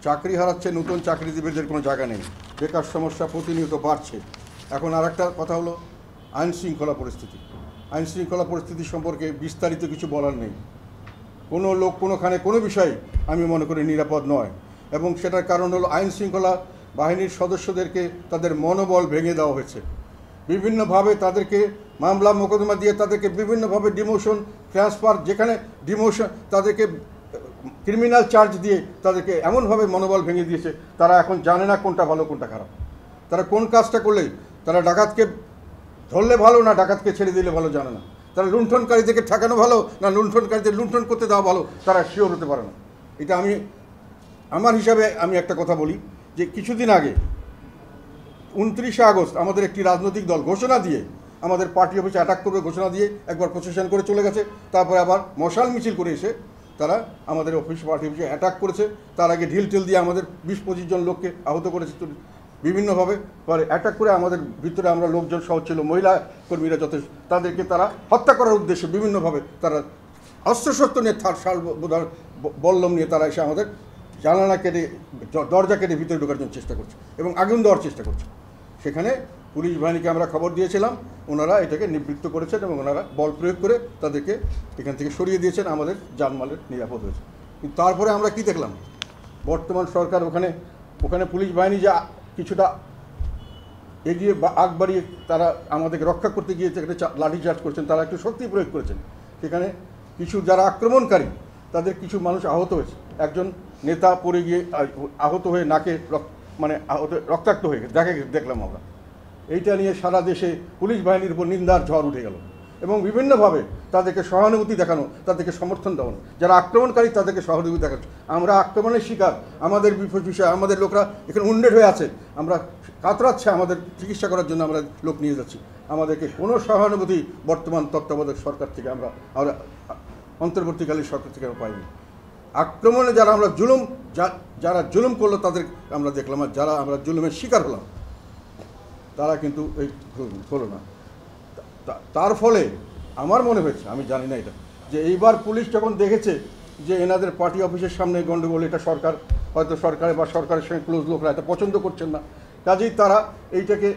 চাকরি হারাচ্ছে, নতুন চাকরিজীবীদের কোনো জায়গা নেই, বেকার সমস্যা প্রতিনিয়ত বাড়ছে। এখন আর একটা কথা হলো আইন শৃঙ্খলা পরিস্থিতি সম্পর্কে বিস্তারিত কিছু বলার নেই। কোনো লোক কোনোখানে কোনো বিষয় আমি মনে করি নিরাপদ নয়, এবং সেটার কারণ হলো আইন শৃঙ্খলা বাহিনীর সদস্যদেরকে তাদের মনোবল ভেঙে দেওয়া হয়েছে। বিভিন্নভাবে তাদেরকে মামলা মোকদ্দমা দিয়ে তাদেরকে বিভিন্নভাবে ডিমোশন, ট্রান্সফার, যেখানে ডিমোশন তাদেরকে ক্রিমিনাল চার্জ দিয়ে তাদেরকে এমনভাবে মনোবল ভেঙে দিয়েছে, তারা এখন জানে না কোনটা ভালো কোনটা খারাপ। তারা কোন কাজটা করলে তারা ডাকাতকে ধরলে ভালো না ডাকাতকে ছেড়ে দিলে ভালো জানে না। তারা লুণ্ঠনকারীদেরকে ঠেকানো ভালো না লুণ্ঠনকারীদের লুণ্ঠন করতে দেওয়া ভালো, তারা শিওর হতে পারে না। এটা আমার হিসাবে আমি একটা কথা বলি যে কিছুদিন আগে 29শে আগস্ট আমাদের একটি রাজনৈতিক দল ঘোষণা দিয়ে আমাদের পার্টি অফিসে অ্যাটাক করবে ঘোষণা দিয়ে একবার প্রসেশন করে চলে গেছে, তারপরে আবার মশাল মিছিল করে এসে তারা আমাদের পার্টি অফিসে অ্যাটাক করেছে। তার আগে ঢিল দিয়ে আমাদের 20-25 জন লোককে আহত করেছে বিভিন্নভাবে। পরে অ্যাটাক করে আমাদের ভিতরে আমরা লোকজন সহ ছিল, মহিলা কর্মীরা যথেষ্ট, তাদেরকে তারা হত্যা করার উদ্দেশ্যে বিভিন্নভাবে তারা অস্ত্রশস্ত্র নিয়ে বল্লম নিয়ে তারা এসে আমাদের জানালা কেটে দরজা কেটে ভিতরে ঢোকার জন্য চেষ্টা করছে এবং আগুন দেওয়ার চেষ্টা করছে। সেখানে পুলিশ বাহিনীকে আমরা খবর দিয়েছিলাম, ওনারা এটাকে নিবৃত্ত করেছেন এবং ওনারা বল প্রয়োগ করে তাদেরকে এখান থেকে সরিয়ে দিয়েছেন, আমাদের জানমালের নিরাপদ হয়েছে। কিন্তু তারপরে আমরা কি দেখলাম, বর্তমান সরকার ওখানে পুলিশ বাহিনী যা কিছুটা এগিয়ে বা আগ বাড়িয়ে তারা আমাদেরকে রক্ষা করতে গিয়ে সেখানে লাঠিচার্জ করছেন, তারা একটু শক্তি প্রয়োগ করেছেন। সেখানে কিছু যারা আক্রমণকারী তাদের কিছু মানুষ আহত হয়েছে, একজন নেতা পড়ে গিয়ে আহত হয়ে নাকে রক্তাক্ত হয়ে দেখলাম আমরা। এইটা নিয়ে সারা দেশে পুলিশ বাহিনীর উপর নিন্দার ঝড় উঠে গেল এবং বিভিন্নভাবে তাদেরকে সহানুভূতি দেখানো, তাদেরকে সমর্থন দেওয়ানো, যারা আক্রমণকারী তাদেরকে সহানুভূতি দেখানো। আমরা আক্রমণের শিকার, আমাদের বিষয়ে আমাদের লোকরা এখানে উন্ডেড হয়ে আছে, আমরা কাতরাচ্ছে, আমাদের চিকিৎসা করার জন্য আমরা লোক নিয়ে যাচ্ছি। আমাদেরকে কোনো সহানুভূতি বর্তমান তত্ত্বাবধায়ক সরকার থেকে আমরা অন্তর্বর্তীকালীন সরকার থেকে আমরা পাইনি। আক্রমণে যারা জুলুম করলো তাদের আমরা দেখলাম, আর যারা আমরা জুলুমের শিকার হলাম তারা কিন্তু এই হলো না। তার ফলে আমার মনে হয়েছে, আমি জানি না এটা, যে এইবার পুলিশ যখন দেখেছে যে এনাদের পার্টি অফিসের সামনে গণ্ডগোল, এটা সরকার হয়তো সরকারের সঙ্গে ক্লোজ লোকরা এটা পছন্দ করছেন না, কাজেই তারা এইটাকে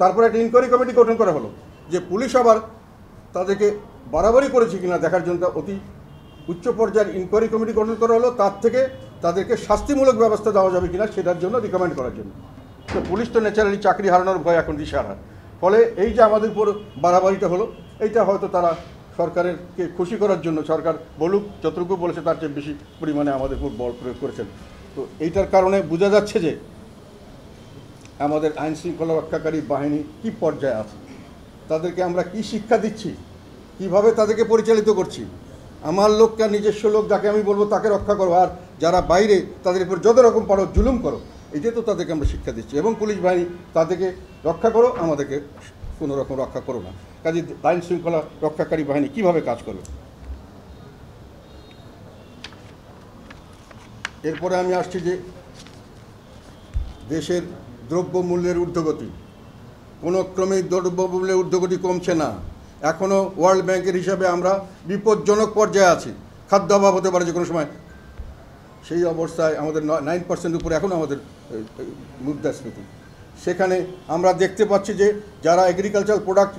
তারপরে একটা ইনকোয়ারি কমিটি গঠন করা হলো যে পুলিশ আবার তাদেরকে বাড়াবাড়ি করেছে কিনা দেখার জন্য অতি উচ্চ পর্যায়ের ইনকোয়ারি কমিটি গঠন করা হলো, তার থেকে তাদেরকে শাস্তিমূলক ব্যবস্থা দেওয়া যাবে কিনা সেটার জন্য রিকমেন্ড করার জন্য। তো পুলিশ তো ন্যাচারালি চাকরি হারানোর ভয় এখন দিশাহারা। ফলে এই যে আমাদের উপর বাড়াবাড়িটা হলো, এইটা হয়তো তারা সরকারকে খুশি করার জন্য, সরকার বলুক যতটুকু বলেছে তার চেয়ে বেশি পরিমাণে আমাদের উপর বল প্রয়োগ করেছেন। তো এইটার কারণে বোঝা যাচ্ছে যে আমাদের আইন শৃঙ্খলা রক্ষাকারী বাহিনী কী পর্যায়ে আছে, তাদেরকে আমরা কি শিক্ষা দিচ্ছি, কিভাবে তাদেরকে পরিচালিত করছি। আমার লোককে, নিজস্ব লোক যাকে আমি বলবো তাকে রক্ষা করো, আর যারা বাইরে তাদের উপর যত রকম পারো জুলুম করো, এটাই তো তাদেরকে আমরা শিক্ষা দিচ্ছি। এবং পুলিশ বাহিনী তাদেরকে রক্ষা করো, আমাদেরকে কোনো রকম রক্ষা করো না। কাজে আইন শৃঙ্খলা রক্ষাকারী বাহিনী কীভাবে কাজ করবে। এরপরে আমি আসছি যে দেশের দ্রব্যমূল্যের ঊর্ধ্বগতি, কোনো ক্রমেই দ্রব্যমূল্যের ঊর্ধ্বগতি কমছে না। এখনও ওয়ার্ল্ড ব্যাংকের হিসাবে আমরা বিপজ্জনক পর্যায়ে আছি, খাদ্য অভাব হতে পারে যে কোনো সময়। সেই অবস্থায় আমাদের 9% উপরে এখন আমাদের মুদ্রাস্ফীতি। সেখানে আমরা দেখতে পাচ্ছি যে যারা এগ্রিকালচারাল প্রোডাক্ট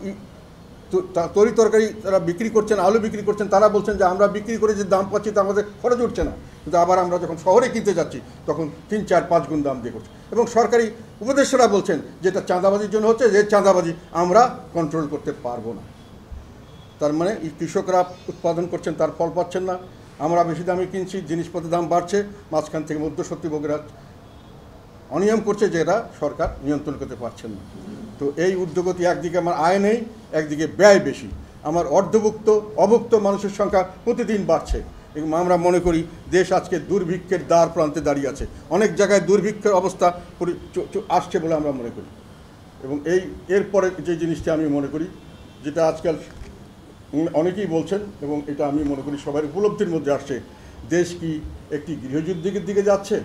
তরি তরকারি তারা বিক্রি করছেন, আলু বিক্রি করছেন, তারা বলছেন যে আমরা বিক্রি করে যে দাম পাচ্ছি তা আমাদের খরচ উঠছে না। কিন্তু আবার আমরা যখন শহরে কিনতে যাচ্ছি তখন 3-4-5 গুণ দাম দিয়ে করছে। এবং সরকারি উপদেষ্টারা বলছেন যে এটা চাঁদাবাজির জন্য হচ্ছে, যে চাঁদাবাজি আমরা কন্ট্রোল করতে পারবো না। তার মানে কৃষকরা উৎপাদন করছেন, তার ফল পাচ্ছেন না, আমরা বেশি দামে কিনছি, জিনিসপত্রের দাম বাড়ছে, মাঝখান থেকে মধ্যস্বত্বভোগীরা অনিয়ম করছে, যেটা সরকার নিয়ন্ত্রণ করতে পারছেন না। তো এই ঊর্ধ্বগতি, একদিকে আমার আয় নেই, একদিকে ব্যয় বেশি, আমার অভুক্ত মানুষের সংখ্যা প্রতিদিন বাড়ছে এবং আমরা মনে করি দেশ আজকে দুর্ভিক্ষের দ্বার প্রান্তে দাঁড়িয়ে আছে। অনেক জায়গায় দুর্ভিক্ষের অবস্থা আসছে বলে আমরা মনে করি। এবং এরপরে যে জিনিসটা আমি মনে করি, যেটা আজকাল অনেকেই বলছেন এবং এটা আমি মনে করি সবার উপলব্ধির মধ্যে আসছে, দেশ কি একটি গৃহযুদ্ধের দিকে যাচ্ছে